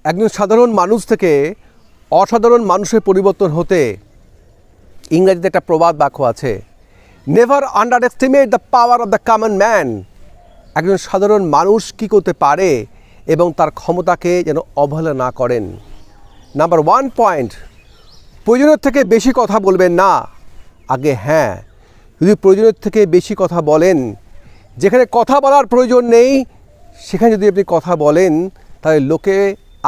একজন সাধারণ মানুষ থেকে অসাধারণ মানুষের পরিবর্তন হতে ইংরেজিতে একটা প্রবাদ বাক্য আছে, never under estimate the power of the common man. একজন সাধারণ মানুষ কী করতে পারে এবং তার ক্ষমতাকে যেন অবহেলা না করেন। নাম্বার 1 পয়েন্ট, প্রয়োজনের থেকে বেশি কথা বলবেন না। আগে হ্যাঁ, যদি প্রয়োজনের থেকে বেশি কথা বলেন, যেখানে কথা বলার প্রয়োজন নেই সেখানে যদি আপনি কথা বলেন তাহলে লোকে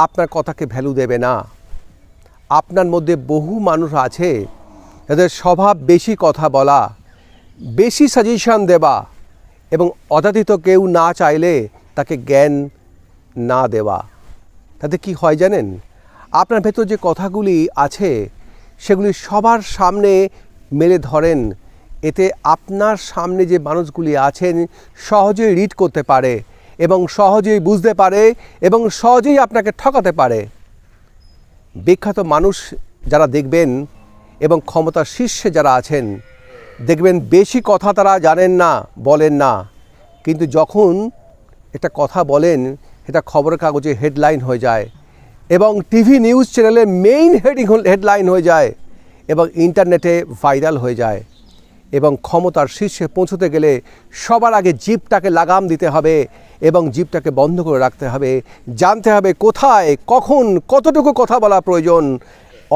আপনার কথাকে ভ্যালু দেবে না। আপনার মধ্যে বহু মানুষ আছে যাদের স্বভাব বেশি কথা বলা, বেশি সাজেশন দেওয়া এবং অযাচিত কেউ না চাইলে তাকে জ্ঞান না দেওয়া। তাতে কি হয় জানেন, আপনার ভেতর যে কথাগুলি আছে সেগুলি সবার সামনে মেলে ধরেন। এতে আপনার সামনে যে মানুষগুলি আছেন সহজেই রিড করতে পারে এবং সহজেই বুঝতে পারে এবং সহজেই আপনাকে ঠকাতে পারে। বিখ্যাত মানুষ যারা দেখবেন এবং ক্ষমতার শীর্ষে যারা আছেন দেখবেন বেশি কথা তারা জানেন না, বলেন না, কিন্তু যখন একটা কথা বলেন এটা খবরের কাগজে হেডলাইন হয়ে যায় এবং টিভি নিউজ চ্যানেলে মেইন হেডলাইন হয়ে যায় এবং ইন্টারনেটে ভাইরাল হয়ে যায়। এবং ক্ষমতার শীর্ষে পৌঁছতে গেলে সবার আগে জিভটাকে লাগাম দিতে হবে এবং জিভটাকে বন্ধ করে রাখতে হবে। জানতে হবে কোথায়, কখন, কতটুকু কথা বলা প্রয়োজন।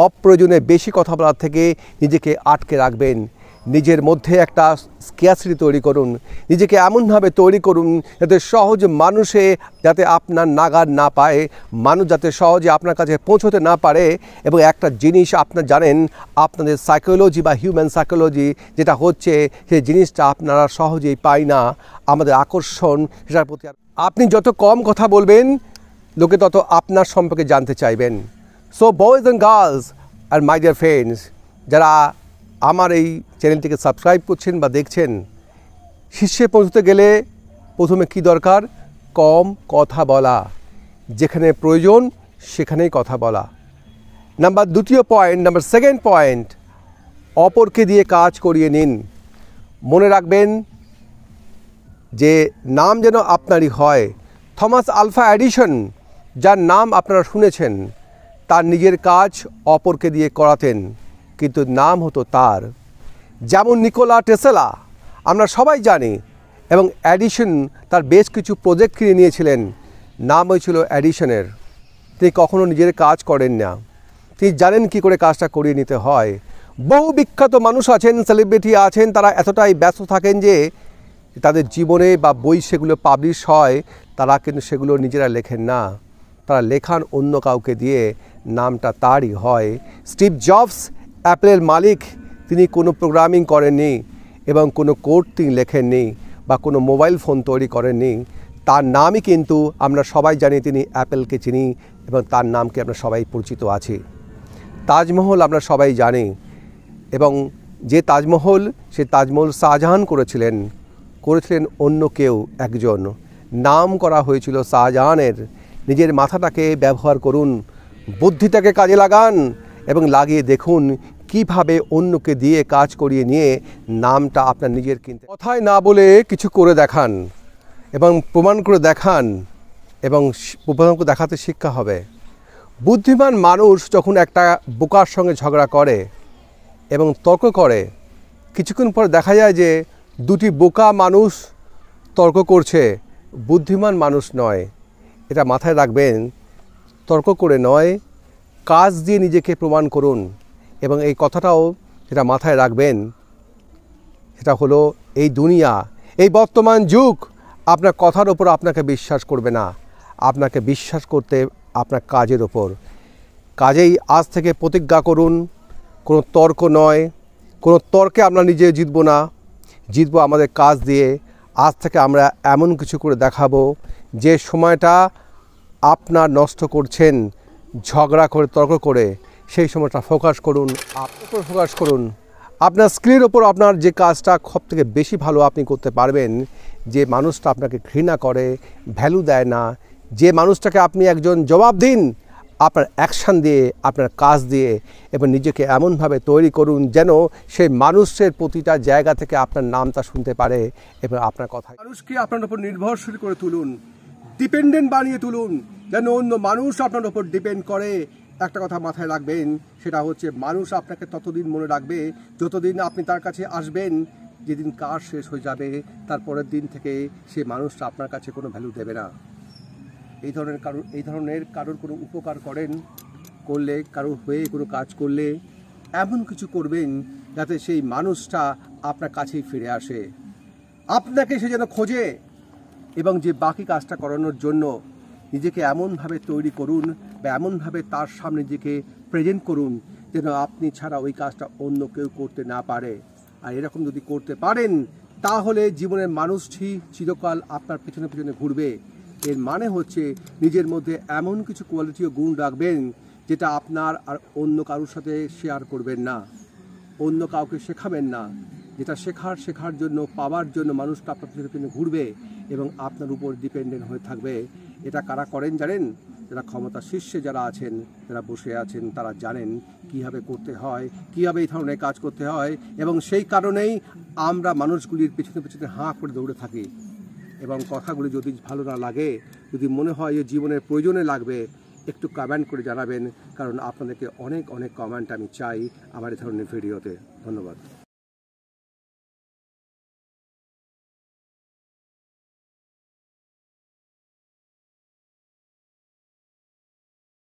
অপ্রয়োজনে বেশি কথা বলার থেকে নিজেকে আটকে রাখবেন। নিজের মধ্যে একটা স্ক্যাসিটি তৈরি করুন, নিজেকে এমনভাবে তৈরি করুন যাতে সহজ মানুষে যাতে আপনার নাগাদ না পায়, মানুষ যাতে সহজে আপনার কাছে পৌঁছতে না পারে। এবং একটা জিনিস আপনার জানেন, আপনাদের সাইকোলজি বা হিউম্যান সাইকোলজি যেটা হচ্ছে সেই জিনিসটা আপনারা সহজেই পাই না। আমাদের আকর্ষণ সেটার প্রতি, আপনি যত কম কথা বলবেন লোকে তত আপনার সম্পর্কে জানতে চাইবেন। সো বয়েজ অ্যান্ড গার্লস আর মাই ডিয়ার ফ্রেন্ডস, যারা আমার এই চ্যানেলটিকে সাবস্ক্রাইব করছেন বা দেখছেন, শীর্ষে পৌঁছতে গেলে প্রথমে কি দরকার? কম কথা বলা, যেখানে প্রয়োজন সেখানেই কথা বলা। নাম্বার 2 পয়েন্ট, নাম্বার 2 পয়েন্ট, অপরকে দিয়ে কাজ করিয়ে নিন। মনে রাখবেন যে নাম যেন আপনারই হয়। থমাস আলভা এডিসন, যার নাম আপনারা শুনেছেন, তার নিজের কাজ অপরকে দিয়ে করাতেন কিন্তু নাম হতো তার। যেমন নিকোলা টেসলা আমরা সবাই জানি, এবং এডিসন তার বেশ কিছু প্রজেক্ট কিনে নিয়েছিলেন, নাম হয়েছিল এডিসনের। তিনি কখনো নিজের কাজ করেন না, তিনি জানেন কি করে কাজটা করিয়ে নিতে হয়। বহু বিখ্যাত মানুষ আছেন, সেলিব্রিটি আছেন, তারা এতটাই ব্যস্ত থাকেন যে তাদের জীবনে বা বই সেগুলো পাবলিশ হয় তারা কিন্তু সেগুলো নিজেরা লেখেন না, তারা লেখান অন্য কাউকে দিয়ে, নামটা তারই হয়। স্টিভ জবস অ্যাপেলের মালিক, তিনি কোনো প্রোগ্রামিং করেননি এবং কোনো কোড তিনি লেখেননি বা কোনো মোবাইল ফোন তৈরি করেননি। তার নামই কিন্তু আমরা সবাই জানি, তিনি অ্যাপেলকে চিনি এবং তার নামকে আমরা সবাই পরিচিত আছি। তাজমহল আমরা সবাই জানি, এবং যে তাজমহল, সে তাজমহল শাহজাহান করেছিলেন অন্য কেউ একজন, নাম করা হয়েছিল শাহজাহানের। নিজের মাথাটাকে ব্যবহার করুন, বুদ্ধিটাকে কাজে লাগান এবং লাগিয়ে দেখুন কিভাবে অন্যকে দিয়ে কাজ করিয়ে নিয়ে নামটা আপনার নিজের কিনতে। কথায় না বলে কিছু করে দেখান এবং প্রমাণ করে দেখান এবং প্রমাণ করে দেখাতে শিক্ষা হবে। বুদ্ধিমান মানুষ যখন একটা বোকার সঙ্গে ঝগড়া করে এবং তর্ক করে, কিছুক্ষণ পর দেখা যায় যে দুটি বোকা মানুষ তর্ক করছে, বুদ্ধিমান মানুষ নয়। এটা মাথায় রাখবেন, তর্ক করে নয়, কাজ দিয়ে নিজেকে প্রমাণ করুন। এবং এই কথাটাও যেটা মাথায় রাখবেন সেটা হলো, এই দুনিয়া, এই বর্তমান যুগ আপনার কথার ওপর আপনাকে বিশ্বাস করবে না, আপনাকে বিশ্বাস করতে আপনার কাজের ওপর। কাজেই আজ থেকে প্রতিজ্ঞা করুন, কোনো তর্ক নয়, কোনো তর্কে আমরা নিজে জিতবো না, জিতবো আমাদের কাজ দিয়ে। আজ থেকে আমরা এমন কিছু করে দেখাবো যে সময়টা আপনার নষ্ট করছেন ঝগড়া করে, তর্ক করে, সেই সময়টা ফোকাস করুন, আপনার উপর ফোকাস করুন, আপনার স্কিলের ওপর। আপনার যে কাজটা সবথেকে বেশি ভালো আপনি করতে পারবেন, যে মানুষটা আপনাকে ঘৃণা করে, ভ্যালু দেয় না, যে মানুষটাকে আপনি একজন জবাব দিন আপনার অ্যাকশান দিয়ে, আপনার কাজ দিয়ে, এবং নিজেকে এমনভাবে তৈরি করুন যেন সেই মানুষের প্রতিটা জায়গা থেকে আপনার নামটা শুনতে পারে এবং আপনার কথা। মানুষকে আপনার উপর নির্ভরশীল করে তুলুন, ডিপেন্ডেন্ট বানিয়ে তুলুন, যেন অন্য মানুষ আপনার উপর ডিপেন্ড করে। একটা কথা মাথায় রাখবেন, সেটা হচ্ছে মানুষ আপনাকে ততদিন মনে রাখবে যতদিন আপনি তার কাছে আসবেন। যেদিন কাজ শেষ হয়ে যাবে তারপরের দিন থেকে সে মানুষটা আপনার কাছে কোনো ভ্যালু দেবে না। এই ধরনের কারোর কোনো উপকার করলে কারোর হয়ে কোনো কাজ করলে এমন কিছু করবেন যাতে সেই মানুষটা আপনার কাছেই ফিরে আসে, আপনাকে সে যেন খোঁজে। এবং যে বাকি কাজটা করানোর জন্য নিজেকে এমনভাবে তৈরি করুন বা এমনভাবে তার সামনে নিজেকে প্রেজেন্ট করুন যেন আপনি ছাড়া ওই কাজটা অন্য কেউ করতে না পারে। আর এরকম যদি করতে পারেন তাহলে জীবনের মানুষটি চিরকাল আপনার পেছনে পেছনে ঘুরবে। এর মানে হচ্ছে নিজের মধ্যে এমন কিছু কোয়ালিটি ও গুণ রাখবেন যেটা আপনার আর অন্য কারোর সাথে শেয়ার করবেন না, অন্য কাউকে শেখাবেন না। যেটা শেখার জন্য পাওয়ার জন্য মানুষটা আপনার পেছনে ঘুরবে এবং আপনার উপর ডিপেন্ডেন্ট হয়ে থাকবে। এটা কারা করেন জানেন? যারা ক্ষমতার শীর্ষে যারা আছেন, যারা বসে আছেন, তারা জানেন কীভাবে করতে হয়, কীভাবে এই ধরনের কাজ করতে হয়। এবং সেই কারণেই আমরা মানুষগুলির পেছনে পেছনে হাঁ করে দৌড়ে থাকি। এবং কথাগুলি যদি ভালো না লাগে, যদি মনে হয় যে জীবনের প্রয়োজনে লাগবে, একটু কমেন্ট করে জানাবেন, কারণ আপনাদেরকে অনেক অনেক কমেন্ট আমি চাই আমার এই ধরনের ভিডিওতে। ধন্যবাদ।